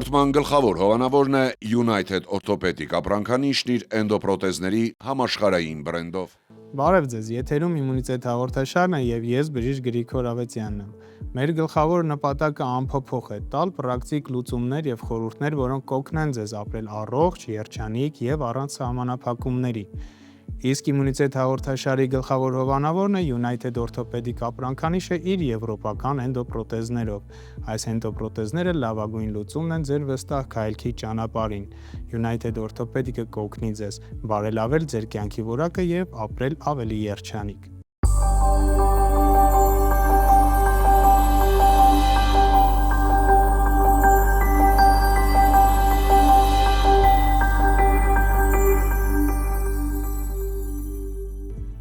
Հաղորդման գլխավոր հովանավորն է United Orthopedic ապրանքանիշն իր էնդոպրոթեզների համաշխարհային բրենդով։ Բարև ձեզ, եթերում իմունիտետ հաղորդաշարն է եւ ես բժիշկ Գրիգոր Ավետյանն եմ։ Մեր գլխավոր նպատակը անփոփոխ է՝ տալ պրակտիկ լուծումներ եւ խորհուրդներ, որոնք կօգնեն ձեզ ապրել առողջ, երջանիկ եւ առանց սահմանափակումների։ Իսկ իմունիտետ հաղորդաշարի գլխավոր հովանավորն է United Orthopedic ապրանքանիշը իր եվրոպական էնդոպրոթեզներով։ Այս էնդոպրոթեզները լավագույն լուծումն են ձեր վստահ քայլքի ճանապարհին։ United Orthopedic-ը կօգնի ձեզ բարելավել ձեր կյանքի որակը եւ ապրել ավելի երջանիկ։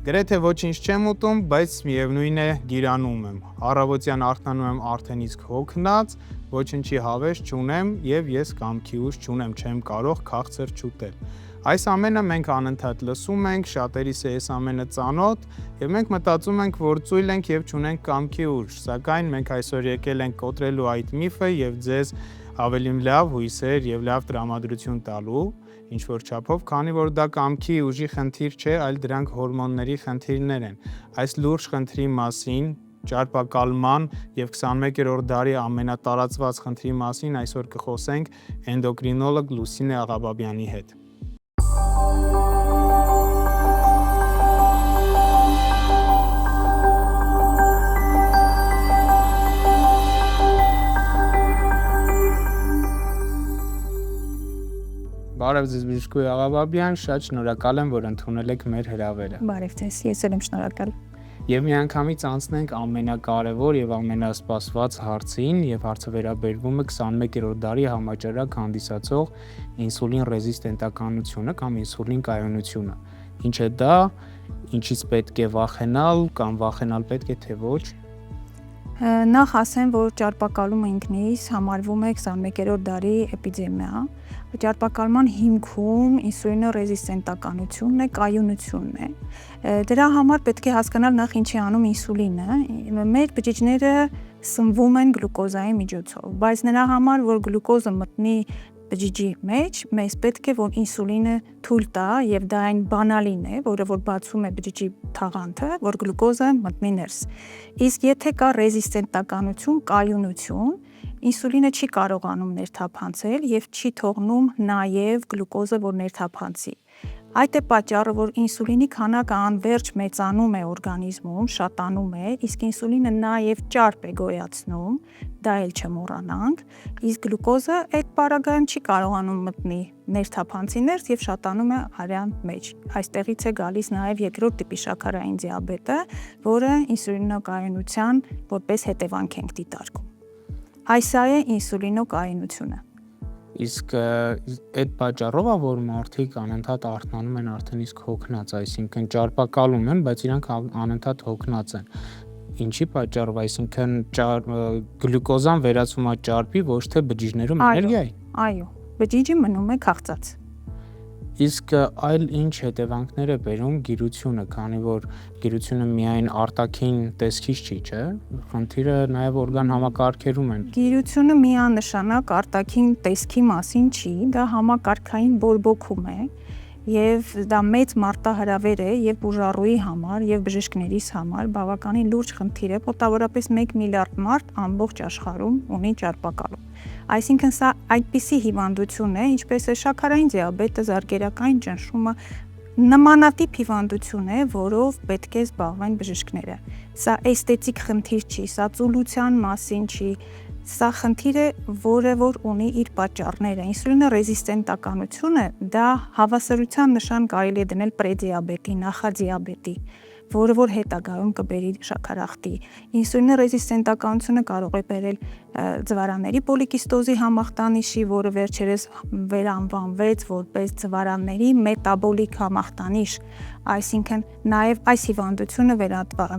Գրեթե ոչինչ չեմ ուտում, բայց միևնույն է գիրանում եմ։ Առավոտյան արթնանում եմ արդեն իսկ հոգնած, ոչինչի հավես չունեմ եւ ես կամքի ուժ չունեմ, չեմ կարող քաղցր չուտել։ Այս ամենը մենք անընդհատ լսում ենք, շատերիս է այս ամենը ծանոթ եւ մենք մտածում ենք, որ ծույլ ենք եւ չունենք կամքի ուժ, սակայն մենք այսօր եկել ենք կոտրելու այդ միֆը եւ ձեզ ավելի լավ հույսեր եւ լավ տրամադրություն տալու ինչ որ չափով, քանի որ դա կամքի ուժի խնդիր չէ, այլ դրանք հորմոնների խնդիրներ են։ Այս լուրջ խնդրի մասին, ճարպակալման եւ 21-րդ դարի ամենատարածված խնդրի մասին այսօր կխոսենք էնդոկրինոլոգ Լուսինե Աղաբաբյանի հետ։ Բարև ձեզ բժիշկ Աղաբաբյան, շատ շնորհակալ եմ, որ ընդունել եք մեր հրավերը։ Բարև ձեզ, ես էլ եմ շնորհակալ։ Եվ միանգամից անցնենք ամենակարևոր եւ ամենասպասված հարցին, եւ հարցը վերաբերվում է 21-րդ դարի համաճարակ հանդիսացող ինսուլին ռեզիստենտականությունը կամ ինսուլին կայունությունը։ Ինչ է դա, ինչից պետք է վախենալ կամ վախենալ պետք է թե ոչ։ Նախ ասեմ, որ ճարպակալումը ինքնից համարվում է 21-րդ դարի էպիդեմիա։ Ճարպակալման հիմքում ինսուլինո ռեզիստենտականությունն է, կայունությունն է։ Դրա համար պետք է հասկանալ նախ ինչ է անում ինսուլինը։ Մեր բջիջները սնվում են գլուկոզայի միջոցով, բայց նրա համար, որ գլուկոզը մտնի բջիջի մեջ, մեզ պետք է որ ինսուլինը թույլ տա եւ դա այն բանալին է, որը որ բացում է բջիջի թաղանթը, որ գլուկոզը մտնի ներս։ Իսկ եթե կա ռեզիստենտականություն, կայունություն, ինսուլինը չի կարողանում ներթափանցել եւ չի թողնում նաեւ գլուկոզը որ ներթափանցի։ Այդ է պատճառը, որ ինսուլինի քանակը անվերջ մեծանում է օրգանիզմում, շատանում է, իսկ ինսուլինը նաև ճարպ է գոյացնում, դա էլ չմոռանանք, իսկ գլուկոզը այդ պարագայում չի կարողանում մտնի ներթափանցի ներս եւ շատանում է արյան մեջ։ Այստեղից է գալիս նաև երկրորդ տիպի շաքարային դիաբետը, որը ինսուլինոկայունության որպես հետևանք ենք դիտարկում։ Այս է ինսուլինոկայունությունը։ Իսկ այդ պատճառով է, որ մարդիկ անընդհատ արթնանում են արդեն իսկ հոգնած, այսինքն ճարպակալում են, բայց իրանք անընդհատ հոգնած են։ Ինչի պատճառով, այսինքն գլյուկոզան վերածվում է ճարպի, ոչ թե բջիջներում էներգիայի։ Այո, բջիջը մնում է քաղցած։ Իսկ այլ ինչ հետևանքներ է բերում գիրությունը, քանի որ գիրությունը միայն արտաքին տեսքից չի, չէ՞։ Խնդիրը նաև օրգան համակարգերում են։ Գիրությունը միանշանակ արտաքին տեսքի մասին չի, դա համակարգային բորբոքում է եւ դա մեծ մարտահրավեր է եւ բուժառուի համար եւ բժիշկներիս համար բավականին լուրջ խնդիր է, մոտավորապես 1 միլիարդ մարդ ամբողջ աշխարհում ունի ճարպակալում։ Այսինքն սա այդպիսի հիվանդություն է, ինչպես է շաքարային դիաբետը, զարկերակային ճնշումը, նմանատիպ հիվանդություն է, որով պետք է զբաղվեն բժիշկները։ Սա էսթետիկ խնդիր չի, սա ծուլության մասին չի, սա խնդիր է, որը որ ունի իր պատճառները։ Ինսուլինո ռեզիստենտականությունը դա հավասարության նշան կարելի է դնել պրեդիաբետի, նախադիաբետի, որը որ հետագայում կբերի շաքարախտի։ Ինսուլինո ռեզիստենտականությունը կարող է բերել ձվարանների պոլիկիստոզի համախտանիշի, որը վերջերս վերանվանվեց որպես ձվարանների մետաբոլիկ համախտանիշ, այսինքն նաև այս հիվանդությունը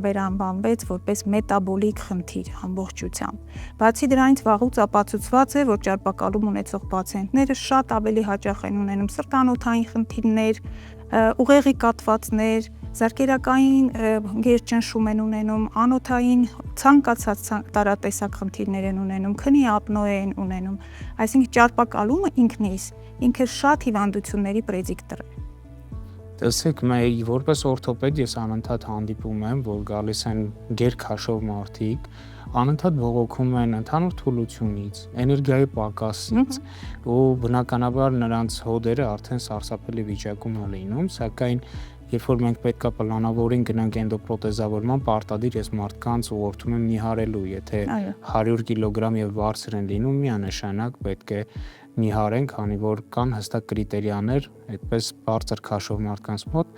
վերանվանվեց որպես մետաբոլիկ խնդիր ամբողջությամբ։ Բացի դրանից վաղուց ապացուցված է, որ ճարպակալում ունեցող պացիենտները շատ ավելի հաճախ են ունենում սրտանոթային խնդիրներ, ուղեղի կաթվածներ, զարկերակային գերճնշում են ունենում, անոթային ցանկացած տարատեսակ խնդիրներ են ունենում, քնի ապնոյ են ունենում, այսինքն ճարպակալումը ինքը շատ հիվանդությունների պրեդիկտոր է։ Տեսեք, որպես օրթոպեդ ես անընդհատ հանդիպում եմ, որ գալիս են գերքաշով մարդիկ, անընդհատ բողոքում են ընդհանուր թուլությունից, էներգիայի պակասից, ու բնականաբար նրանց հոդերը արդեն սարսափելի վիճակում է լինում, սակայն երբ որ մենք պետքա պլանավորենք գնանք էնդոպրոթեզավորման, պարտադիր ես մարդկանց ուղղորդում եմ նիհարելու, եթե 100 կիլոգրամ եւ բարձր են լինում, միանշանակ պետք է նիհարեն, քանի որ կան հստակ կրիտերիաներ, այդպես բարձր քաշով մարդկանց մոտ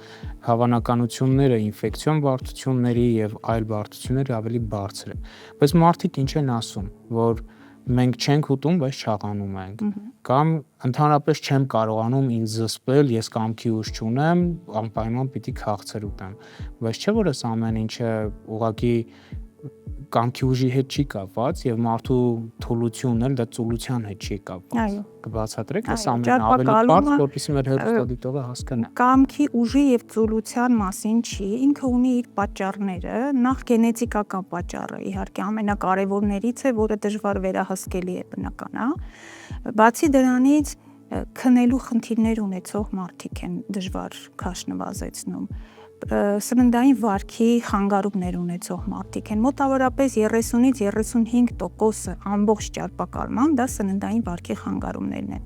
հավանականությունները ինֆեկցիոն բարդությունների եւ այլ բարդությունների ավելի բարձր է։ Բայց մարդիկ ինչ են ասում, որ մենք չենք ուտում, բայց չաղանում ենք, կամ ընդհանրապես չեմ կարողանում ինձ զսպել, ես կամքի ուժ չունեմ, անպայման պիտի քաղցր ուտեմ, բայց չէ որ այս ամեն ինչը ուղղակի կամքի ուժի հետ չի կապված եւ մարդու թուլությունն էլ դա ծուլության հետ չի կապված։ Կբացատրեք այս ամենը ավելի բարձ, որպեսզի մեր հեռուստադիտողը հասկանա։ Կամքի ուժի եւ ծուլության մասին չի, ինքը ունի իր պատճառները, նախ գենետիկական պատճառը, իհարկե ամենակարևորներից է, որը դժվար վերահսկելի է բնական, Բացի դրանից քնելու խնդիրներ ունեցող մարդիկ են դժվար քաշ նվազեցնում։ Սննդային վարքի խանգարումներ ունեցող մարդիկ են, մոտավորապես 30-ից 35% ամբողջ ճարպակալման դա սննդային վարքի խանգարումներն են։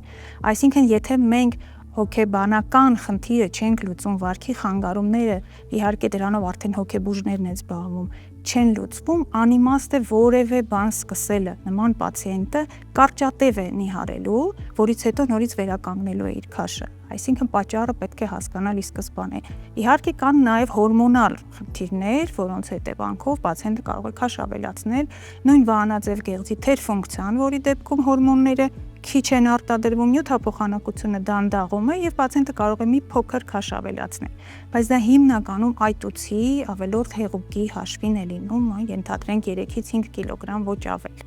Այսինքն, եթե մենք հոգեբանական խնդիրը չենք լուծում, վարքի խանգարումները, իհարկե դրանով արդեն հոգեբուժներն են զբաղվում, չեն լուծվում, անիմաստ է որևէ բան սկսելը, նման պացիենտը կարճատև է նիհարելու, որից հետո նորից վերականգնելու է իր քաշը։ Այսինքն պատճառը պետք է հասկանալ ի սկզբանե։ Իհարկե կան նաև հորմոնալ խնդիրներ, որոնց հետևանքով պացիենտը կարող է քաշ ավելացնել, նույն վահանաձև գեղձի թերֆունկցիան, որի դեպքում հորմոնները քիչ են արտադրվում, նյութափոխանակությունը դանդաղում է եւ պացիենտը կարող է մի փոքր քաշ ավելացնել, բայց դա հիմնականում այտուցի ավելորդ հեղուկի հաշվին է լինում, ենթադրենք 3-ից 5 կիլոգրամ ոչ ավել։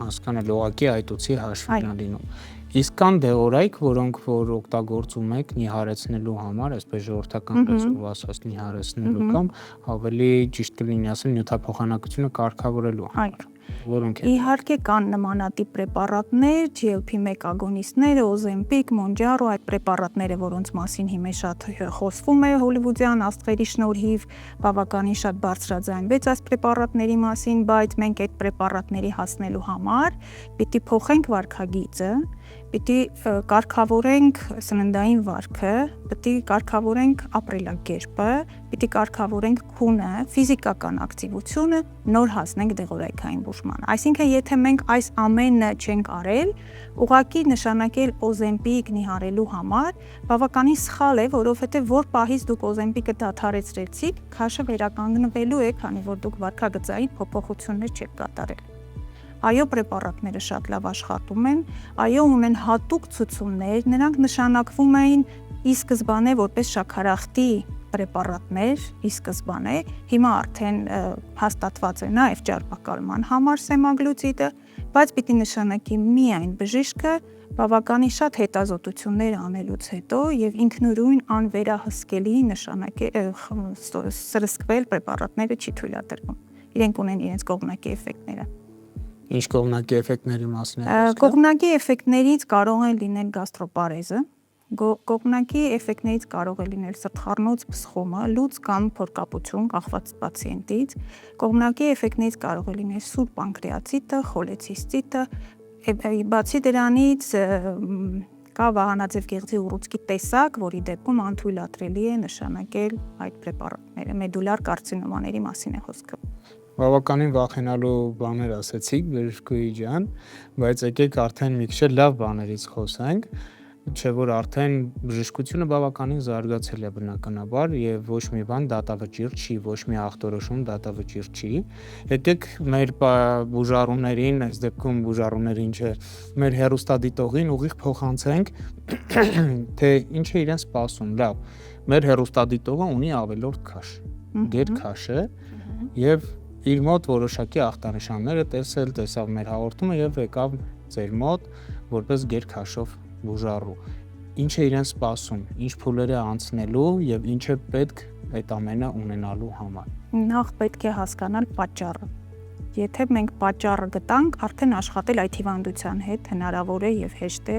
Հասկանալ, ուղղակի այտուցի հաշվին է լինում։ Իսկ կան դեղորայք, որոնք որ օգտագործում եք նիհարեցնելու համար, այսպես ժողովրդական լեզվով ասած նիհարեցնելու կամ ավելի ճիշտ կլինի ասել նյութափոխանակությունը կարգավորելու համար։ Որոնք են։ Իհարկե կան նմանատիպ պրեպարատներ, GLP-1 ագոնիստները, Ozempic, Mounjaro, այդ պրեպարատները, որոնց մասին հիմա շատ խոսվում է հոլիվուդյան աստղերի շնորհիվ, բավականին շատ բարձրաձայնվեց այս պրեպարատների մասին, բայց մենք այդ պրեպարատների հասնելու համար պիտի փոխենք վարքագիծը, պիտի կարգավորենք սննդային վարքը, պիտի կարգավորենք ապրելակերպը, պիտի կարգավորենք քունը, ֆիզիկական ակտիվությունը, նոր հասնենք դեղորայքային բուժման։ Այսինքն, եթե մենք այս ամենը չենք արել, ուղղակի նշանակել Ozempic նիհարելու համար բավականին սխալ է, որովհետև որ պահից դուք Ozempic-ը դադարեցրեցիք, քաշը վերականգնվելու է, քանի որ դուք վարքագծային փոփոխություններ չեք կատարել։ Այո, պրեպարատները շատ լավ աշխատում են, այո, ունեն հատուկ ցուցումներ, նրանք նշանակվում էին ի սկզբանե որպես շաքարախտի պրեպարատներ, ի սկզբանե, հիմա արդեն հաստատված է նաև ճարպակալման համար սեմագլուտիդը, բայց պիտի նշանակի միայն բժիշկը բավականին շատ հետազոտություններ անելուց հետո եւ ինքնուրույն անվերահսկելի սրսկվել պրեպարատները չի թույլատրվում։ Իրենք ունեն իրենց կողմնակի էֆեկտները։ Ինչ կողմնակի էֆեկտների մասին է։ Կողմնակի էֆեկտներից կարող է լինել գաստրոպարեզը, կողմնակի էֆեկտներից կարող է լինել սրտխառնոց փսխումը, լուծ կամ փորկապություն կախված պացիենտից, կողմնակի էֆեկտներից կարող է լինել սուր պանկրեատիտը, խոլեցիստիտը, բացի դրանից կա վահանաձև գեղձի ուռուցքի տեսակ, որի դեպքում անթույլատրելի է նշանակել այդ պրեպարատները, մեդուլար կարցինոմաների մասին է խոսքը։ Բավականին վախենալու բաներ ասեցիք, բժշկուհի ջան, բայց եկեք արդեն մի քիչ լավ բաներից խոսենք, չէ որ արդեն բժշկությունը բավականին զարգացել է բնականաբար եւ ոչ մի բան դատավճիռ չի, ոչ մի ախտորոշում դատավճիռ չի։ Եկեք մեր բուժառուներին, այս դեպքում բուժառուներին չէ, մեր հեռուստադիտողին ուղիղ փոխանցենք, թե ինչ է իրեն սպասում։ Լավ, մեր հեռուստադիտողը ունի ավելորդ քաշ, գերքաշ է եւ իր մոտ որոշակի ախտանշանները տեսավ մեր հաղորդումը եւ եկավ ձեր մոտ որպես գերքաշով բուժառու։ ինչ է իրեն սպասում, ինչ փուլեր է անցնելու եւ ինչ է պետք այդ ամենը ունենալու համար։ Նախ պետք է հասկանալ պատճառը։ Եթե մենք պատճառը գտանք, արդեն աշխատել այդ հիվանդության հետ հնարավոր է եւ հեշտ է։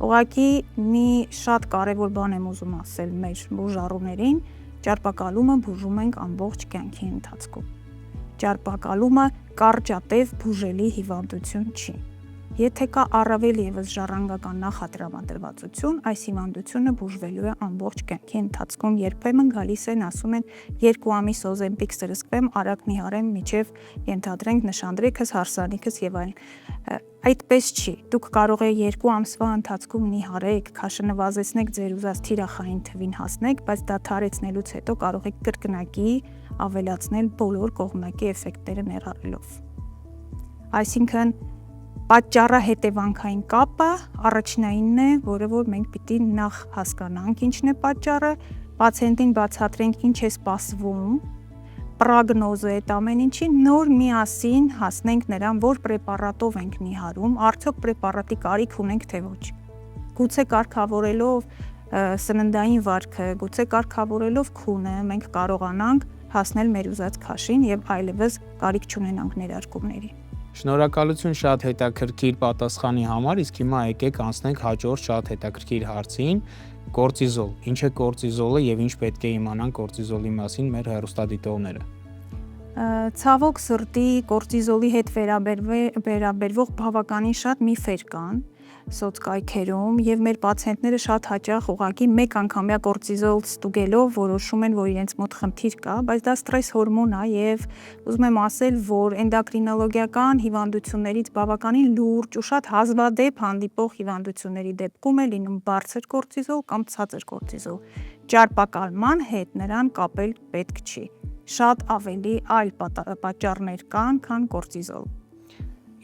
Ուղղակի մի շատ կարեւոր բան եմ ուզում ասել մեր բուժառուներին, ճարպակալումը բուժում ենք ամբողջ կյանքի ընթացքում։ Ճարպակալումը կարճատև բուժելի հիվանդություն չի։ Եթե կա առավել եւս ժառանգական նախատրամադրվածություն, այս հիվանդությունը բուժվելու է ամբողջ կյանքի ընթացքում։ Երբեմն գալիս են, ասում են 2 ամիս Օզեմպիկ սրսկվեմ, արագ նիհարեմ, միջև ենթադրենք նշանդրեքս, հարսանիքս եւ այլն։ Այդպես չի։ Դուք կարող եք 2 ամսվա ընթացքում նիհարեք, քաշը նվազեցնեք, ձեր ուզած թիրախային թվին հասնեք, բայց դադարեցնելուց հետո կարող եք կրկնակի ավելացնել բոլոր կողմնակի էֆեկտները ներառելով։ Այսինքն պատճառը հետևանքային կապը առաջնայինն է, որը որ մենք պիտի նախ հասկանանք ինչն է պատճառը, պացիենտին բացատրենք ինչ է սպասվում, պրոգնոզը այդ ամեն ինչի, նոր միասին հասնենք նրան, որ պրեպարատով ենք նիհարում, արդյոք պրեպարատի կարիք ունենք թե ոչ։ Գուցե կարգավորելով սննդային վարքը, գուցե կարգավորելով քունը, մենք կարողանանք հասնել մեր ուզած քաշին եւ այլևս կարիք չունենանք ներարկումների։ Շնորհակալություն շատ հետաքրքիր պատասխանի համար, իսկ հիմա եկեք անցնենք հաջորդ շատ հետաքրքիր հարցին՝ կորտիզոլ։ Ինչ է կորտիզոլը եւ ինչ պետք է իմանան կորտիզոլի մասին մեր հեռուստադիտողները։ Ցավոք սրտի կորտիզոլի հետ վերաբերվող բավականին շատ միֆեր կան սոցկայքերում եւ մեր պացիենտները շատ հաճախ ուղղակի մեկ անգամյա կորտիզոլ ստուգելով որոշում են, որ իրենց մոտ խնդիր կա, բայց դա ստրես հորմոն է եւ ուզում եմ ասել, որ էնդոկրինոլոգիական հիվանդություններից բավականին լուրջ ու շատ հազվադեպ հանդիպող հիվանդությունների դեպքում է լինում բարձր կորտիզոլ կամ ցածր կորտիզոլ։ Ճարպակալման հետ նրան կապել պետք չի։ Շատ ավելի այլ պատճառներ կան, քան կորտիզոլ։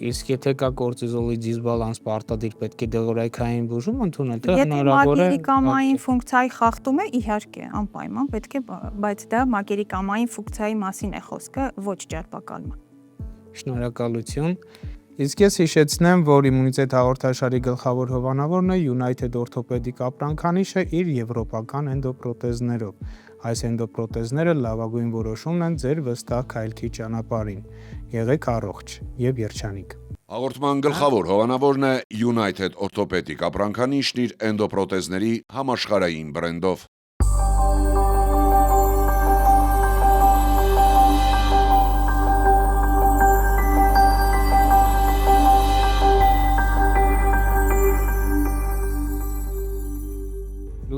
Իսկ եթե կա կորտիզոլի դիսբալանս, պարտադիր պետք է դեղորայքային բուժում ընդունել, թե Եթե հնարավոր է մակերիկամային ֆունկցիայի խախտում է, իհարկե, անպայման պետք է, բայց դա մակերիկամային ֆունկցիայի մասին է խոսքը, ոչ ճարպակալման։ Շնորհակալություն։ Իսկ ես հիշեցնեմ, որ Իմունիտետ հաղորդաշարի գլխավոր հովանավորն է United Orthopedic ապրանքանիշը իր եվրոպական էնդոպրոթեզներով։ Այս էնդոպրոթեզները լավագույն որոշումն են ձեր վստահ քայլքի ճանապարհին։ Եղեք առողջ եւ երջանիկ։ Հաղորդման գլխավոր հովանավորն է United Orthopedic ապրանքանիշն իր էնդոպրոթեզների համաշխարհային բրենդով։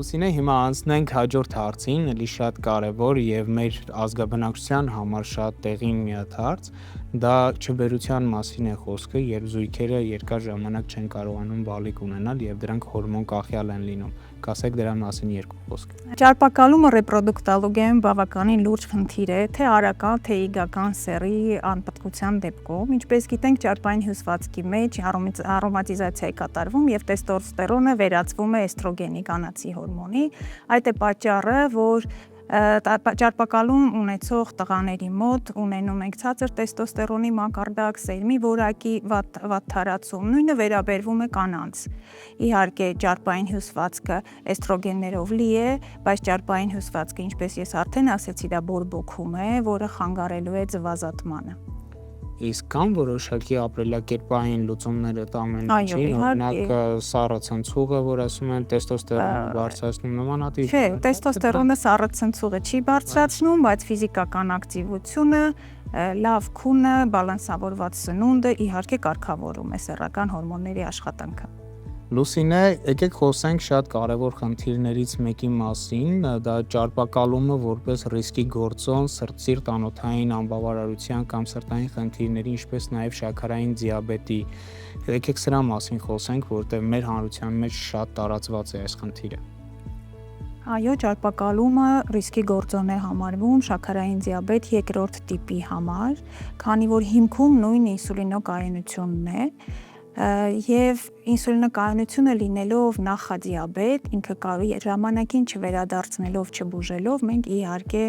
Լուսինե, հիմա անցնենք հաջորդ հարցին, էլի շատ կարևոր եւ մեր ազգաբնակչության համար շատ տեղին մի հատ հարց, դա չբերության մասին է խոսքը, երբ զույգերը երկար ժամանակ չեն կարողանում բալիկ ունենալ եւ դրանք հորմոն կախյալ են լինում։ Կասեք դրա մասին երկու խոսք։ Ճարպակալումը ռեպրոդուկտոլոգիայում բավականին լուրջ խնդիր է, թե արական, թե իգական սեռի անպտղության դեպքում։ Ինչպես գիտենք, ճարպային հյուսվածքի մեջ արոմատիզացիա է կատարվում եւ տեստոստերոնը վերածվում է էստրոգենի կանացի հորմոնի։ Այդ է պատճառը, որ ճարպակալում ունեցող տղաների մոտ ունենում ենք ցածր տեստոստերոնի մակարդակ, սերմի որակի վատթարացում, նույնը վերաբերվում է կանանց։ Իհարկե, ճարպային հյուսվածքը էստրոգեններով լի է, բայց ճարպային հյուսվածքը, ինչպես ես արդեն ասացի, դա բորբոքում է, որը խանգարելու է ձվազատմանը։ Իսկ կան որոշակի ապրելակերպային լուծումներ այդ ամեն ինչի, օրինակ սառը ցնցուղը, որ ասում են տեստոստերոնը բարձրացնում նմանատիպ։ Չէ, տեստոստերոնը սառը ցնցուղը չի բարձրացնում, բայց ֆիզիկական ակտիվությունը, լավ քունը, բալանսավորված սնունդը իհարկե կարգավորում է սեռական հորմոնների աշխատանքը։ Լուսինե, եկեք խոսենք շատ կարևոր խնդիրներից մեկի մասին, դա ճարպակալումը որպես ռիսկի գործոն սրտի անոթային անբավարարության կամ սրտային խնդիրների, ինչպես նաև շաքարային դիաբետի։ Եկեք սրա մասին խոսենք, որտեղ մեր հանրության մեջ շատ տարածված է այս խնդիրը։ Այո, ճարպակալումը ռիսկի գործոն է համարվում շաքարային դիաբետ 2-րդ տիպի համար, քանի որ հիմքում նույն ինսուլինոկայունությունն է, եւ ինսուլինոկայունությունը լինելով նախադիաբետ, ինքը կարող է ժամանակին չվերադարձնելով, չբուժելով, մենք իհարկե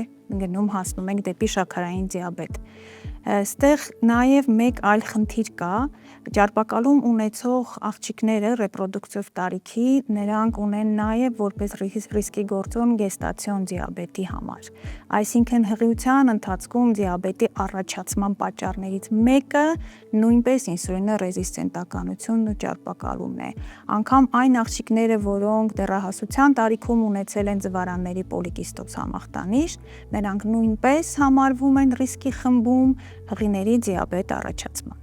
հասնում ենք դեպի շաքարային դիաբետ։ Այստեղ նաև մեկ այլ խնդիր կա, ճարպակալում ունեցող աղջիկները ռեպրոդուկտիվ տարիքի, նրանք ունեն նաև որպես ռիսկի գործոն գեստացիոն դիաբետի համար։ Այսինքն հղիության ընթացքում դիաբետի առաջացման պատճառներից մեկը նույնպես ինսուլինը ռեզիստենտականությունն ու ճարպակալումն է։ Անկամ այն աղջիկները, որոնք դեռահասության տարիքում ունեցել են ձվարանների պոլիկիստոզ համախտանիշ, նրանք նույնպես համարվում են ռիսկի խմբում հղիների դիաբետ առաջացման։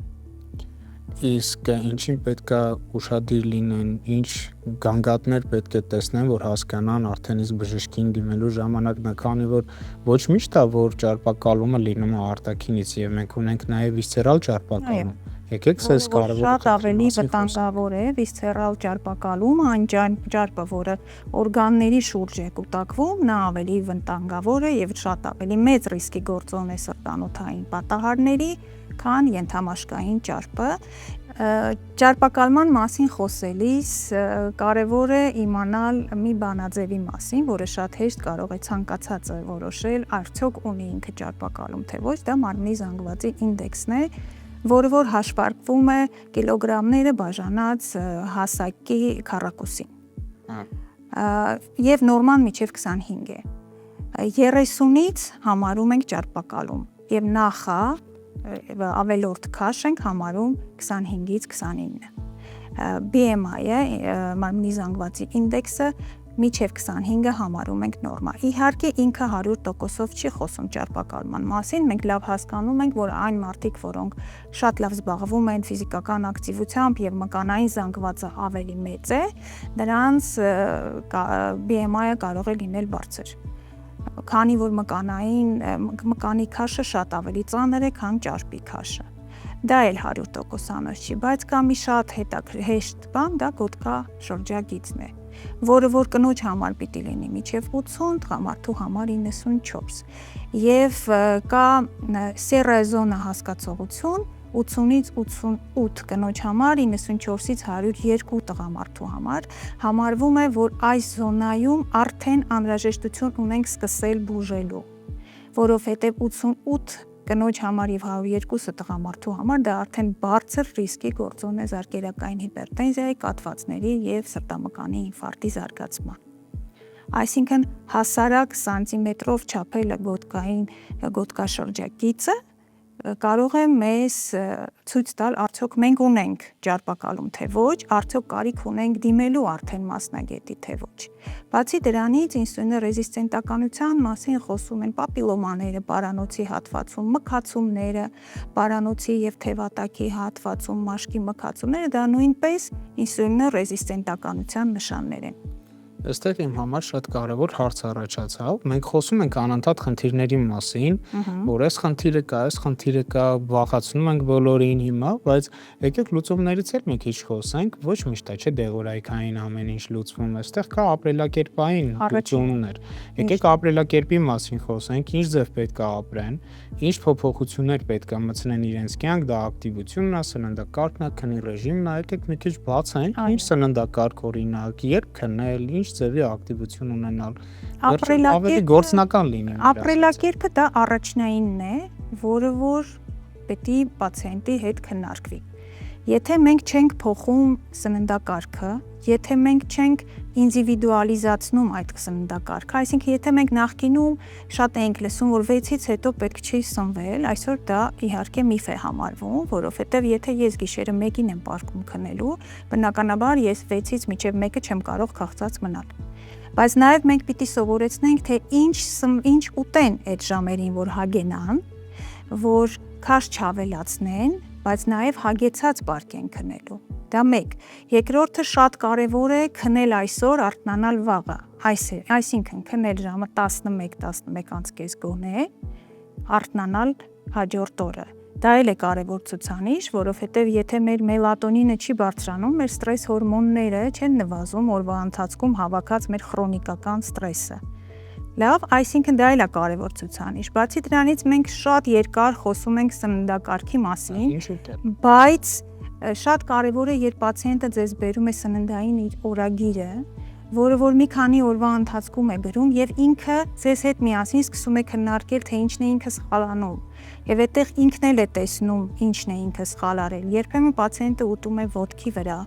Իսկ ինչին պետք է ուշադիր լինեն, ինչ գանգատներ պետք է տեսնեն, որ հասկանան արդեն իսկ բժշկին դիմելու ժամանակ, քանի որ ոչ միշտ է, որ ճարպակալումը լինում է արտաքինից եւ մենք ունենք նաեւ վիսցերալ ճարպակալում։ Եկեք ցես կարևոր շատ ավելի վտանգավոր է վիսցերալ ճարպակալումը, այն ճարպը, որը օրգանների շուրջ է կուտակվում, նա ավելի վտանգավոր է եւ շատ ավելի մեծ ռիսկի գործոն է սրտանոթային պատահարների, քան ենթամաշկային ճարպը։ Ճարպակալման մասին խոսելիս կարևոր է իմանալ մի բանաձևի մասին, որը շատ հեշտ կարող է ցանկացածը որոշել, արդյոք ունի ինքը ճարպակալում թե ոչ, դա մարմնի զանգվածի ինդեքսն է, որը որ հաշվարկվում է կիլոգրամները բաժանած հասակի քառակուսին։ Եվ նորման միջև 25 է։ 30-ից համարում ենք ճարպակալում եւ նախա ավելորդ քաշ ենք համարում 25-ից 29։ BMI-ը, մարմնի զանգվածի ինդեքսը միջև 25-ը համարում ենք նորմալ։ Իհարկե ինքը 100%-ով չի խոսում ճարպակալման մասին, մենք լավ հասկանում ենք, որ այն մարդիկ, որոնք շատ լավ զբաղվում են ֆիզիկական ակտիվությամբ եւ մկանային զանգվածը ավելի մեծ է, նրանց BMI-ը կարող է լինել բարձր։ Քանի որ մկանի քաշը շատ ավելի ծանր է, քան ճարպի քաշը։ Դա էլ 100% անոց չի, բայց կա մի շատ հեշտ բան, դա գոտկա շրջագիծն է, որը որ կնոջ համար պիտի լինի միջև 80, տղամարդու համար 94։ Եվ կա սերեզոնա հասկացողություն 80-ից 88 կնոջ համար, 94-ից 102 տղամարդու համար, համարվում է, որ այս զոնայում արդեն անհրաժեշտություն ունենք սկսել բուժելու, որովհետև 88 կնոջ համար եւ 102-ը տղամարդու համար դա արդեն բարձր ռիսկի գործոն է զարկերակային հիպերտենզիայի, կաթվածների եւ սրտամկանի ինֆարկտի զարգացման։ Այսինքն հասարակ սանտիմետրով չափել գոտկաշրջագիծը կարող է մեզ ցույց տալ, արդյոք մենք ունենք ճարպակալում թե ոչ, արդյոք կարիք ունենք դիմելու արդեն մասնագետի թե ոչ։ Բացի դրանից ինսուլինը ռեզիստենտականության մասին խոսում են պապիլոմաները, պարանոցի հատվածում, մքացումները, պարանոցի եւ թևատակի հատվածում, մաշկի մքացումները, դա նույնպես ինսուլինը ռեզիստենտականության նշաններ են։ Այստեղ իմ համար շատ կարևոր հարց առաջացավ։ Մենք խոսում ենք անընդհատ խնդիրների մասին, որ այս խնդիրը կա, վախացնում ենք բոլորին հիմա, բայց եկեք լուծումներից էլ մի քիչ խոսենք, ոչ միշտ է չէ դեղորայքային ամեն ինչ լուծվում, այստեղ կա ապրելակերպային լուծումներ։ Եկեք ապրելակերպի մասին խոսենք, ինչ ձև պետք է ապրեն, ինչ փոփոխություններ պետք է մտցնեն իրենց կյանք, դա ակտիվությունն է, սննդակարգն է, քնի ռեժիմն է, եկեք մի քիչ բացենք, ինչ սննդակարգ օրինակ, երբ քնել, ինչ ձևի ակտիվություն ունենալ, ավելի գործնական լինի։ Ապրելակերպը դա առաջնայինն է, որը որ պետք է պացիենտի հետ քննարկվի։ Եթե մենք չենք փոխում սննդակարգը, եթե մենք չենք ինդիվիդուալիզացնում այդ սննդակարգը, այսինքն եթե մենք նախկինում շատ ենք լսում, որ 6-ից հետո պետք չի սնվել, այսօր դա իհարկե միֆ է համարվում, որովհետև եթե ես գիշերը 1-ին եմ պարկում քնելու, բնականաբար ես 6-ից մինչև 1-ը չեմ կարող քաղցած մնալ։ Բայց նաև մենք պիտի սովորեցնենք, թե ինչ ուտեն այդ ժամերին, որ հագենան, որ քաշ չավելացնեն, բայց նաև հագեցած պարկեն քնելու։ Դա մեկ։ Երկրորդը շատ կարևոր է քնել այսօր, արթնանալ վաղը։ Այսինքն քնել ժամը 11:30 գոնե, արթնանալ հաջորդ օրը։ Դա էլ է կարևոր ցուցանիշ, որովհետև եթե մեր մելատոնինը չի բարձրանում, մեր ստրես հորմոնները չեն նվազում օրվա ընթացքում հավաքած մեր քրոնիկական ստրեսը։ Լավ, այսինքն դա էլ է կարևոր ցուցանիշ։ Բացի դրանից մենք շատ երկար խոսում ենք սննդակարգի մասին, բայց շատ կարևոր է, երբ պացիենտը ձեզ բերում է սննդային իր օրագիրը, որը որ մի քանի օրվա ընթացքում է գրում եւ ինքը ձեզ հետ միասին սկսում է քննարկել, թե ինչն է ինքը սխալ անում։ Եվ այդտեղ ինքն էլ է տեսնում ինչն է ինքը սխալ արել։ Երբեմն պացիենտը ուտում է ոտքի վրա,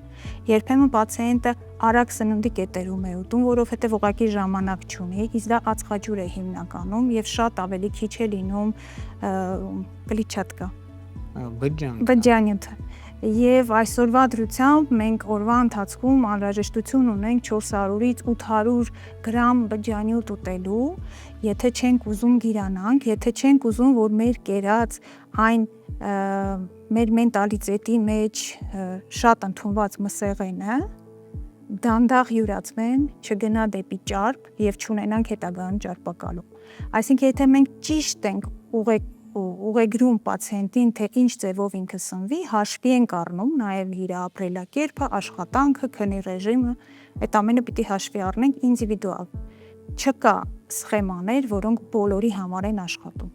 երբեմն պացիենտը արագ սննդի կետերում է ուտում, որովհետեւ ուղղակի ժամանակ չունի, իսկ դա ածխաջուր է հիմնականում եւ շատ ավելի քիչ է լինում կլիչատկա։ Բջջանյութը։ Եվ այսօրվա դրությամբ մենք օրվա ընթացքում անհրաժեշտություն ունենք 400-ից 800 գրամ բջջանյութ ուտելու, եթե չենք ուզում գիրանանք, եթե չենք ուզում, որ մեր կերած այն մեր մենտալիտետի մեջ շատ ընդունված մսեղենը դանդաղ յուրացվեն, չգնա դեպի ճարպ եւ չունենանք հետագայում ճարպակալում։ Այսինքն եթե մենք ճիշտ ենք ուղեգրում պացիենտին, թե ինչ ձևով ինքը սնվի, հաշվի ենք առնում նաև իր ապրելակերպը, աշխատանքը, քնի ռեժիմը, այդ ամենը պիտի հաշվի առնենք ինդիվիդուալ։ Չկա սխեմաներ, որոնք բոլորի համար են աշխատում։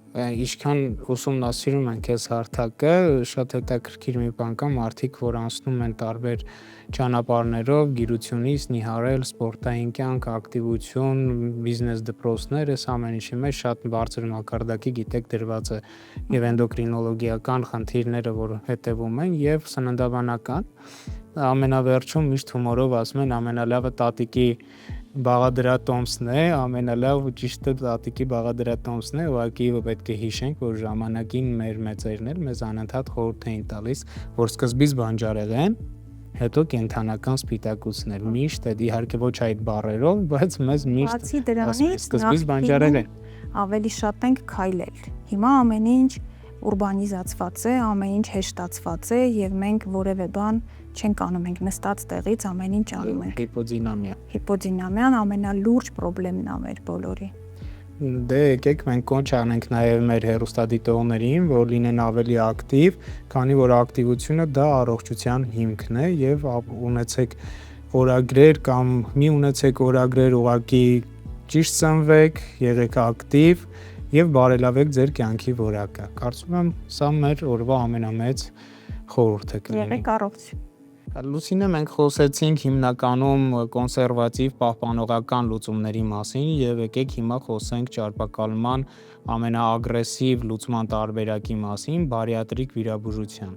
Ինչքան ուսումնասիրում ենք այս հարթակը, շատ հետաքրքիր մի բան կա, մարդիկ, որ անցնում են տարբեր ճանապարհներով, գիրությունից, նիհարել, սպորտային կյանք, ակտիվություն, բիզնես դպրոցներ, այս ամեն ինչի մեջ շատ բարձր մակարդակի գիտեք դրված է եւ էնդոկրինոլոգիական խնդիրները, որ հետեւում են, եւ սննդաբանական։ Ամենավերջում միշտ հումորով ասում են ամենալավը տատիկի բաղադրատոմսն է, ամենալավ ու ճիշտը տատիկի բաղադրատոմսն է, ուղղակի պետք է հիշենք, որ ժամանակին մեր մեծերն էլ մեզ անընդհատ խորհուրդ էին տալիս, որ սկզբից բանջարեղեն, հետո կենդանական սպիտակուցներ, միշտ այդ իհարկե ոչ այդ բառերով, բայց մեզ միշտ բացի դրանից սկզբից բանջարեղեն ավելի շատ ենք քայլել։ Հիմա ամեն ինչ ուրբանիզացված է, ամեն ինչ հեշտացված է եւ մենք որևէ բան չենք անում, մենք նստած տեղից ամեն ինչ անում ենք։ Հիպոդինամիան ամենալուրջ խնդիրն է մեր բոլորի։ Դե եկեք մենք կոչ անենք նաև մեր հեռուստադիտողներին, որ լինեն ավելի ակտիվ, քանի որ ակտիվությունը դա առողջության հիմքն է եւ ունեցեք օրագրեր կամ մի ունեցեք օրագրեր ուղղակի ճիշտ սնվեք, եղեք ակտիվ եւ բարելավեք ձեր կյանքի որակը։ Կարծում եմ սա մեր օրվա ամենամեծ խորհուրդը կլինի։ Եղեք առողջ։ Լուսինե, մենք խոսեցինք հիմնականում կոնսերվատիվ պահպանողական լուծումների մասին եւ եկեք հիմա խոսենք ճարպակալման ամենաագրեսիվ լուծման տարբերակի մասին՝ բարիատրիկ վիրաբուժության։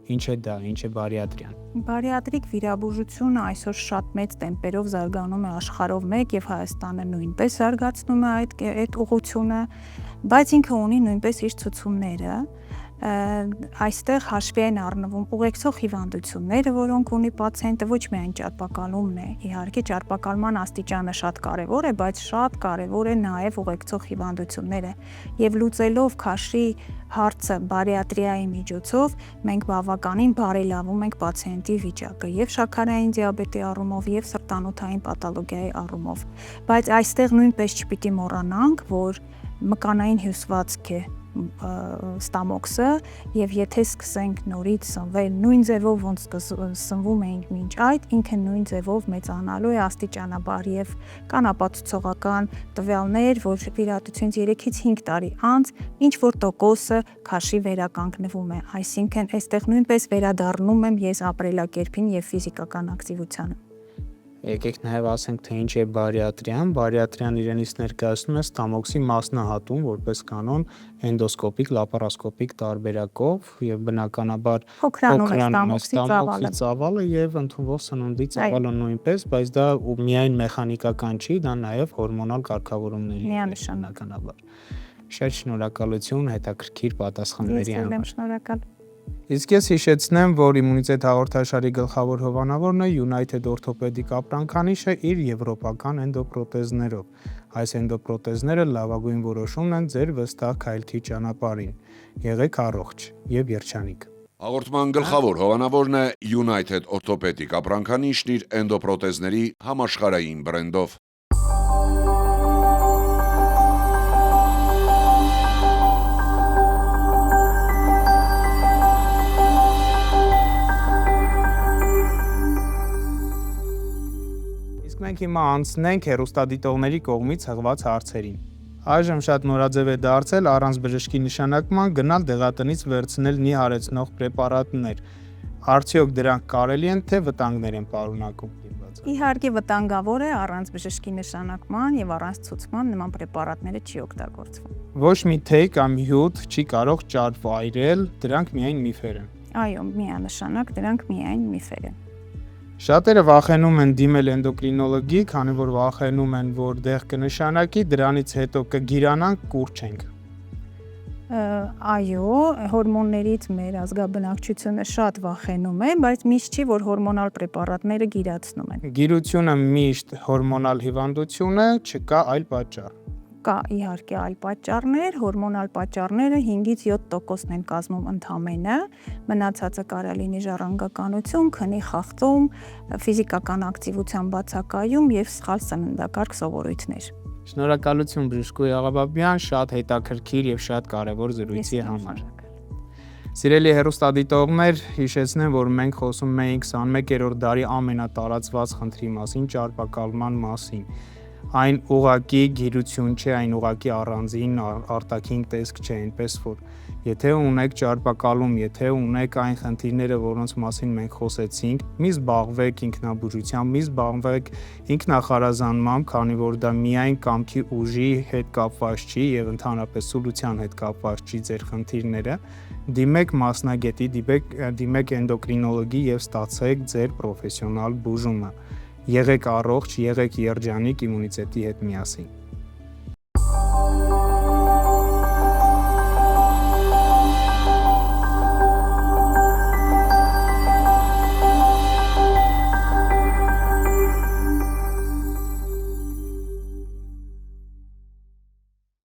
Ինչ է դա, ինչ է բարիատրիան։ Բարիատրիկ վիրաբուժությունը այսօր շատ մեծ տեմպերով զարգանում է աշխարհով մեկ եւ Հայաստանը նույնպես զարգացնում է այդ ուղղությունը, բայց ինքը ունի նույնպես իր ցուցումները։ Այստեղ հաշվի են առնվում ուղեկցող հիվանդությունները, որոնք ունի պացիենտը, ոչ միայն ճարպակալումն է։ Իհարկե ճարպակալման աստիճանը շատ կարևոր է, բայց շատ կարևոր է նաև ուղեկցող հիվանդությունները։ Եվ լուծելով քաշի հարցը բարիատրիայի միջոցով մենք բավականին բարելավում ենք պացիենտի վիճակը եւ շաքարային դիաբետի առումով եւ սրտանոթային պաթոլոգիայի առումով։ Բայց այստեղ նույնպես չպիտի մոռանանք, որ մկանային հյուսվածք է ստամոքսը եւ եթե սկսենք նորից սնվել նույն ձևով ոնց սնվում էինք մինչ այդ, ինքը նույն ձևով մեծանալու է աստիճանաբար եւ կան ապացուցողական տվյալներ, որ վիրահատությունից 3-ից 5 տարի անց ինչ որ տոկոսը քաշի վերականգնվում է, այսինքն այստեղ նույնպես վերադառնում եմ ես ապրելակերպին եւ ֆիզիկական ակտիվությանը։ Եկեք նաև ասենք, թե ինչ է բարիատրիան։ Բարիատրիան իրենից ներկայացնում է ստամոքսի մասնահատում, որպես կանոն էնդոսկոպիկ, լապարասկոպիկ տարբերակով եւ բնականաբար փոքրանում է ստամոքսի ծավալը եւ ընդունվող սննդի ծավալը նույնպես, բայց դա միայն մեխանիկական չի, դա նաև հորմոնալ կարգավորումների միանշանականաբար։ Շատ շնորհակալություն հետաքրքիր պատասխանների համար։ Շնորհակալ։ Իսկ ես հիշեցնեմ, որ Իմունիտետ հաղորդաշարի գլխավոր հովանավորն է United Orthopedic ապրանքանիշը իր եվրոպական էնդոպրոթեզներով։ Այս էնդոպրոթեզները լավագույն որոշումն են ձեր վստահ քայլքի ճանապարհին։ Եղեք առողջ եւ երջանիկ։ Հաղորդման գլխավոր հովանավորն է United Orthopedic ապրանքանիշն իր էնդոպրոթեզների համաշխարհային բրենդով։ Մենք հիմա անցնենք հեռուստադիտողների կողմից հղված հարցերին։ Այժմ շատ նորաձև է դարձել առանց բժշկի նշանակման գնալ դեղատնից վերցնել նիհարեցնող պրեպարատներ։ Արդյոք դրանք կարելի են թե վտանգներ են պարունակում։ Իհարկե վտանգավոր է առանց բժշկի նշանակման եւ առանց ցուցման նման պրեպարատները չի օգտագործվում։ Ոչ մի թեյ կամ հյութ չի կարող ճարպ վայրել, դրանք միայն միֆեր են։ Այո, միանշանակ դրանք միայն միֆեր են։ Շատերը վախենում են դիմել էնդոկրինոլոգի, քանի որ վախենում են, որ դեղ կնշանակի, դրանից հետո կգիրանանք, կուրչենք։ Այո, հորմոններից մեր ազգաբնակչությունը շատ վախենում է, բայց միշտ չի, որ հորմոնալ պրեպարատները գիրացնում են։ Գիրությունը միշտ հորմոնալ հիվանդություն է, չկա այլ պատճառ։ Կա իհարկե այլ պատճառներ, հորմոնալ պատճառները 5-ից 7%-ն են կազմում ընդամենը, մնացածը կարա լինի ժառանգականություն, քնի խախտում, ֆիզիկական ակտիվության բացակայում եւ սխալ սննդակարգ սովորույթներ։ Շնորհակալություն Բժշկուհի Աղաբաբյան, շատ հետաքրքիր եւ շատ կարեւոր զրույցի համար։ Սիրելի հեռուստադիտողներ, հիշեցնեմ, որ մենք խոսում էինք 21-րդ դարի ամենատարածված խնդրի մասին՝ ճարպակալման մասին։ Այն ուղակի գիրություն չէ, այն ուղակի առանձին արտաքին տեսք չէ, այնպես որ եթե ունեք ճարպակալում, եթե ունեք այն խնդիրները, որոնց մասին մենք խոսեցինք, մի զբաղվեք ինքնաբուժությամբ, մի զբաղվեք ինքնախարազանմամբ, քանի որ դա միայն կամքի ուժի հետ կապված չի եւ ընդհանրապես սուլության հետ կապված չի ձեր խնդիրները, դիմեք մասնագետի, դիմեք էնդոկրինոլոգի եւ ստացեք ձեր պրոֆեսիոնալ բուժումը։ Եղեք առողջ, եղեք երջանիկ, իմունիտետի հետ միասին։